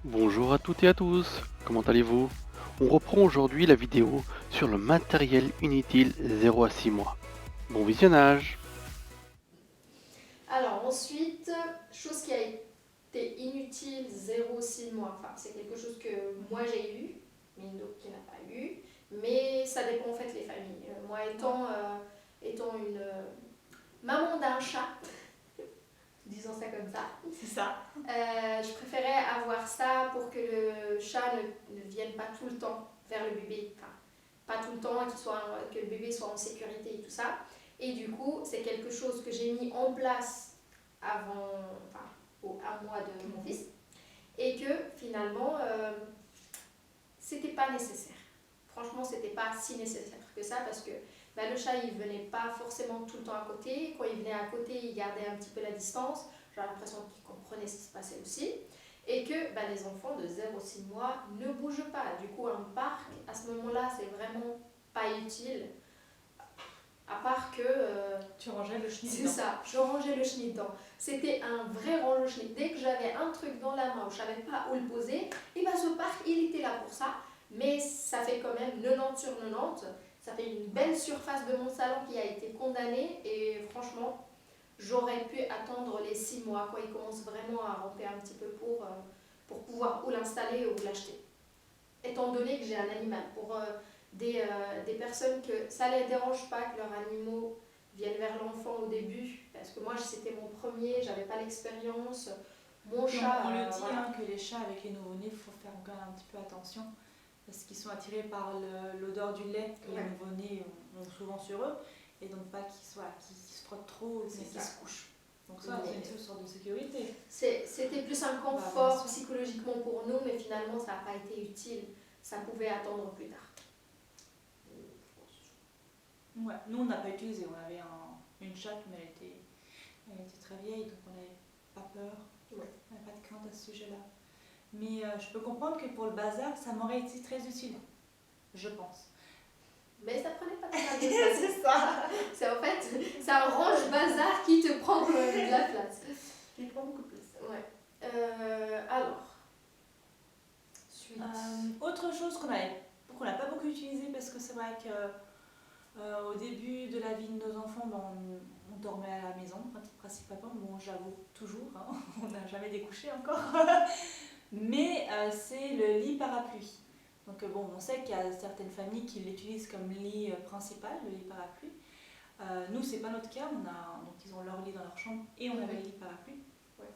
Bonjour à toutes et à tous, comment allez-vous? On reprend aujourd'hui la vidéo sur le matériel inutile 0 à 6 mois. Bon visionnage! Alors ensuite, chose qui a été inutile 0,6 mois, enfin c'est quelque chose que moi j'ai eu, mais une autre qui n'a pas eu, mais ça dépend en fait les familles. Moi étant une maman d'un chat, disons ça comme ça, C'est ça. je préférais avoir ça pour que le chat ne vienne pas tout le temps vers le bébé, enfin pas tout le temps, que le bébé soit en sécurité et tout ça. Et du coup, c'est quelque chose que j'ai mis en place avant, enfin, à moi de mon fils, et que finalement, c'était pas nécessaire. Franchement, c'était pas si nécessaire que ça parce que le chat il venait pas forcément tout le temps à côté. Quand il venait à côté, il gardait un petit peu la distance. J'ai l'impression qu'il comprenait ce qui se passait aussi. Et que les enfants de 0 à 6 mois ne bougent pas. Du coup, un parc, à ce moment-là, c'est vraiment pas utile. À part que. Tu rangeais le chenil C'est dedans. ça, je rangeais le chenil dedans. C'était un vrai range chenil. Dès que j'avais un truc dans la main où je savais pas où le poser, et ce parc, il était là pour ça. Mais ça fait quand même 90 sur 90. Ça fait une belle surface de mon salon qui a été condamnée. Et franchement, j'aurais pu attendre les 6 mois quand il commence vraiment à ramper un petit peu pour pouvoir ou l'installer ou l'acheter. Étant donné que j'ai un animal, pour des personnes que ça ne les dérange pas que leurs animaux viennent vers l'enfant au début, parce que moi c'était mon premier, j'avais pas l'expérience. Mon Puis chat, on le dit voilà. que les chats avec les nouveau-nés, il faut faire encore un petit peu attention parce qu'ils sont attirés par l'odeur du lait que les nouveau-nés ont souvent sur eux et donc pas qu'ils se frottent trop et qu'ils se couchent. Donc ça, c'est une sorte de sécurité. C'était plus un confort psychologiquement pour nous, mais finalement ça n'a pas été utile. Ça pouvait attendre plus tard. Ouais, nous on n'a pas utilisé, on avait une chatte mais elle était très vieille donc on n'avait pas peur, on n'avait pas de crainte à ce sujet-là. Mais je peux comprendre que pour le bazar, ça m'aurait été très utile, je pense. Mais ça prenait pas de place. C'est ça. C'est en fait, c'est un range bazar qui te prend de la place. Qui prend beaucoup de place. Ouais. Alors, suite. Autre chose qu'on n'a pas beaucoup utilisé parce que c'est vrai que au début de la vie de nos enfants, on dormait à la maison, principalement. Bon, j'avoue, toujours, hein, on n'a jamais découché encore. Mais c'est le lit parapluie. Donc bon, on sait qu'il y a certaines familles qui l'utilisent comme lit principal, le lit parapluie. Nous, c'est pas notre cas. Donc ils ont leur lit dans leur chambre et on avait le lit parapluie. Ouais.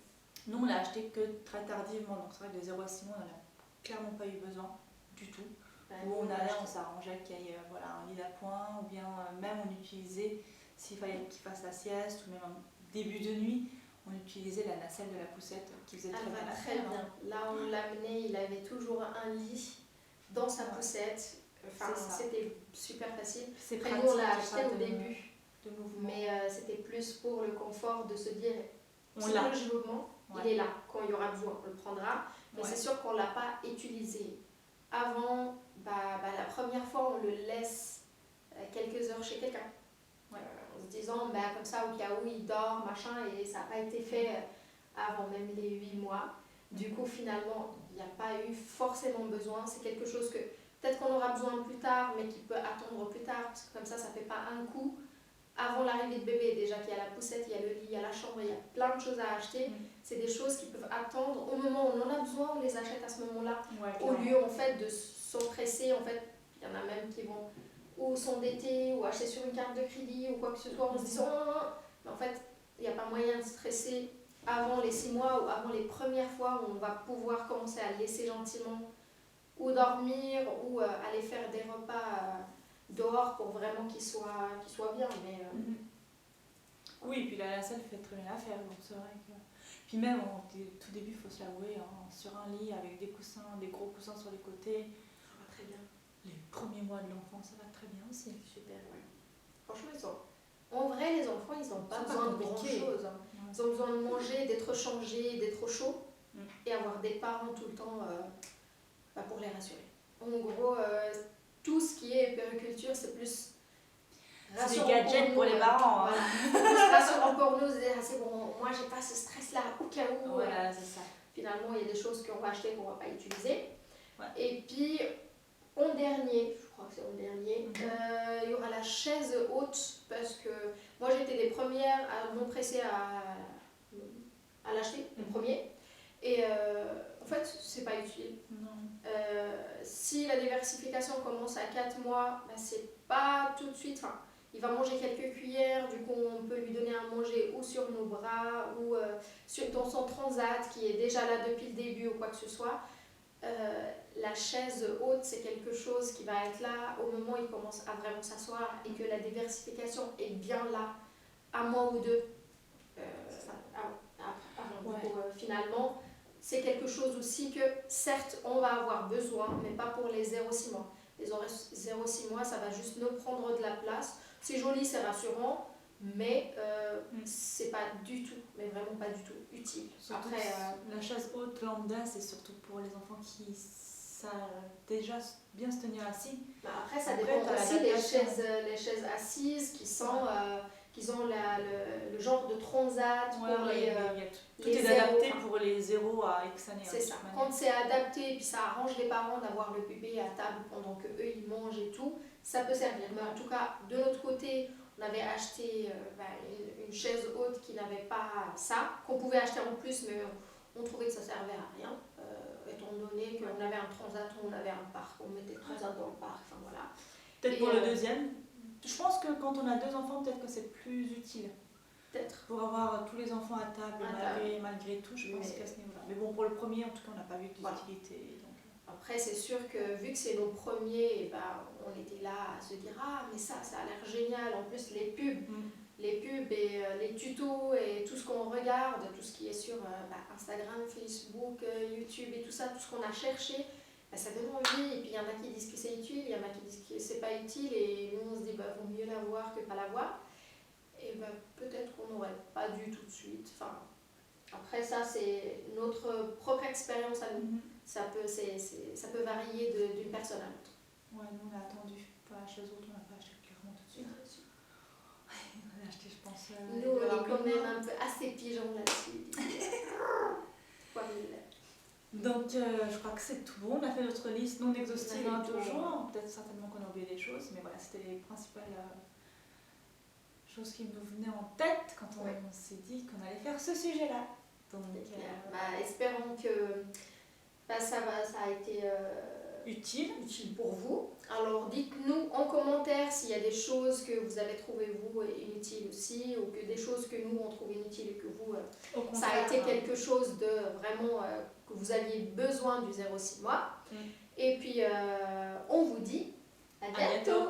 Nous, on l'a acheté que très tardivement. Donc c'est vrai que de 0 à 6 mois, on n'en a clairement pas eu besoin du tout. Où on allait, on s'arrangeait qu'il y ait un lit d'appoint, ou bien même on utilisait, s'il fallait qu'il fasse la sieste, ou même en début de nuit, on utilisait la nacelle de la poussette qui faisait très bien très bien. Là, on l'amenait, il avait toujours un lit dans sa poussette. Enfin, c'était super facile. C'est Après, pratique, nous, on l'a acheté au début. De mouvement. Mais c'était plus pour le confort de se dire, On l'a. psychologiquement, il est là. Quand il y aura besoin, on le prendra. Mais c'est sûr qu'on ne l'a pas utilisé. Avant, la première fois, on le laisse quelques heures chez quelqu'un. En se disant, comme ça, au cas où il dort, machin, et ça n'a pas été fait avant même les 8 mois. Du coup, finalement, il n'y a pas eu forcément besoin. C'est quelque chose que peut-être qu'on aura besoin plus tard, mais qui peut attendre plus tard, parce que comme ça ne fait pas un coup. Avant l'arrivée de bébé, déjà qu'il y a la poussette, il y a le lit, il y a la chambre, il y a plein de choses à acheter. C'est des choses qui peuvent attendre. Au moment où on en a besoin, on les achète à ce moment-là. Au lieu, en fait, de s'empresser. En fait, il y en a même qui vont ou s'endetter, ou acheter sur une carte de crédit, ou quoi que ce soit, en se disant mais en fait, il n'y a pas moyen de stresser avant les 6 mois ou avant les premières fois où on va pouvoir commencer à laisser gentiment ou dormir ou aller faire des repas dehors pour vraiment qu'ils soient bien. Mais, Oui, puis la nacelle fait très bien l'affaire, donc c'est vrai que. Puis même au tout début, il faut se l'avouer, sur un lit avec des coussins, des gros coussins sur les côtés. Ça va très bien. Les premiers mois de l'enfant, ça va très bien aussi. Super, ouais. Franchement, en vrai, les enfants, ils n'ont pas besoin de grand-chose. Ils ont besoin de manger, d'être changés, d'être au chaud et avoir des parents tout le temps pour les rassurer. En gros, tout ce qui est périculture, c'est plus c'est des gadgets pour les parents. Voilà. Plus rassurant pour nous, c'est bon, moi j'ai pas ce stress-là au cas où. Voilà, c'est ça. finalement, il y a des choses qu'on va acheter qu'on ne va pas utiliser. Ouais. Et puis, en dernier, je crois que c'est en dernier, il y aura la chaise haute, parce que moi, j'étais des premières à m'empresser à l'acheter, le premier. Et en fait, c'est pas utile. Non. Si la diversification commence à 4 mois, bah, c'est pas tout de suite. Enfin, il va manger quelques cuillères, du coup on peut lui donner à manger ou sur nos bras ou dans son transat qui est déjà là depuis le début ou quoi que ce soit. La chaise haute, c'est quelque chose qui va être là au moment où il commence à vraiment s'asseoir et que la diversification est bien là, un mois ou deux avant. Ouais. Du coup, finalement, c'est quelque chose aussi que, certes, on va avoir besoin, mais pas pour les 0-6 mois. Les 0-6 mois, ça va juste nous prendre de la place. C'est joli, c'est rassurant, mais c'est pas du tout, mais vraiment pas du tout utile. Surtout Après, la chaise haute lambda, c'est surtout pour les enfants qui savent déjà bien se tenir assis. après ça Après, dépend t'as aussi l'adaptation. les chaises assises qui ont le genre de transat pour Ouais, les... tout les est zéros, adapté enfin, pour les 0 à X années. c'est ça. Quand c'est adapté, puis ça arrange les parents d'avoir le bébé à table pendant que eux ils mangent et tout, ça peut servir. Mais en tout cas, de notre côté, on avait acheté une chaise haute qui n'avait pas ça, qu'on pouvait acheter en plus, mais on trouvait que ça servait à rien, étant donné qu'on avait un transat ou on avait un parc, on mettait le transat dans le parc, enfin voilà. Peut-être Et, pour le deuxième. Je pense que quand on a 2 enfants, peut-être que c'est plus utile. Peut-être. Pour avoir tous les enfants à table, malgré tout, je pense qu'à ce niveau-là. Mais bon, pour le premier, en tout cas, on n'a pas vu d'utilité. Donc... Après, c'est sûr que vu que c'est nos premiers, on était là à se dire ah mais ça a l'air génial. En plus les pubs et les tutos et tout ce qu'on regarde, tout ce qui est sur Instagram, Facebook, YouTube et tout ça, tout ce qu'on a cherché, ça donne envie. Et puis il y en a qui disent que c'est utile, il y en a qui disent que c'est pas utile et nous on se dit vaut mieux l'avoir que pas l'avoir. Et peut-être qu'on n'aurait pas dû tout de suite. Enfin, après ça c'est notre propre expérience à nous. Ça peut varier d'une personne à l'autre. Ouais, nous on a attendu. Pour la chaise haute, on n'a pas acheté clairement tout de suite. Ouais, on a acheté, je pense. Nous, on est quand même un peu assez pigeons là-dessus. Donc, je crois que c'est tout bon. On a fait notre liste non exhaustive toujours. Peut-être certainement qu'on a oublié des choses, mais voilà, c'était les principales choses qui nous venaient en tête quand on s'est dit qu'on allait faire ce sujet-là. Donc, espérons que ça a été utile pour vous. Alors dites-nous en commentaire s'il y a des choses que vous avez trouvées vous inutiles aussi, ou que des choses que nous on trouve inutiles et que vous ça a été quelque chose de vraiment que vous aviez besoin du 0-6 mois. Et puis on vous dit à bientôt.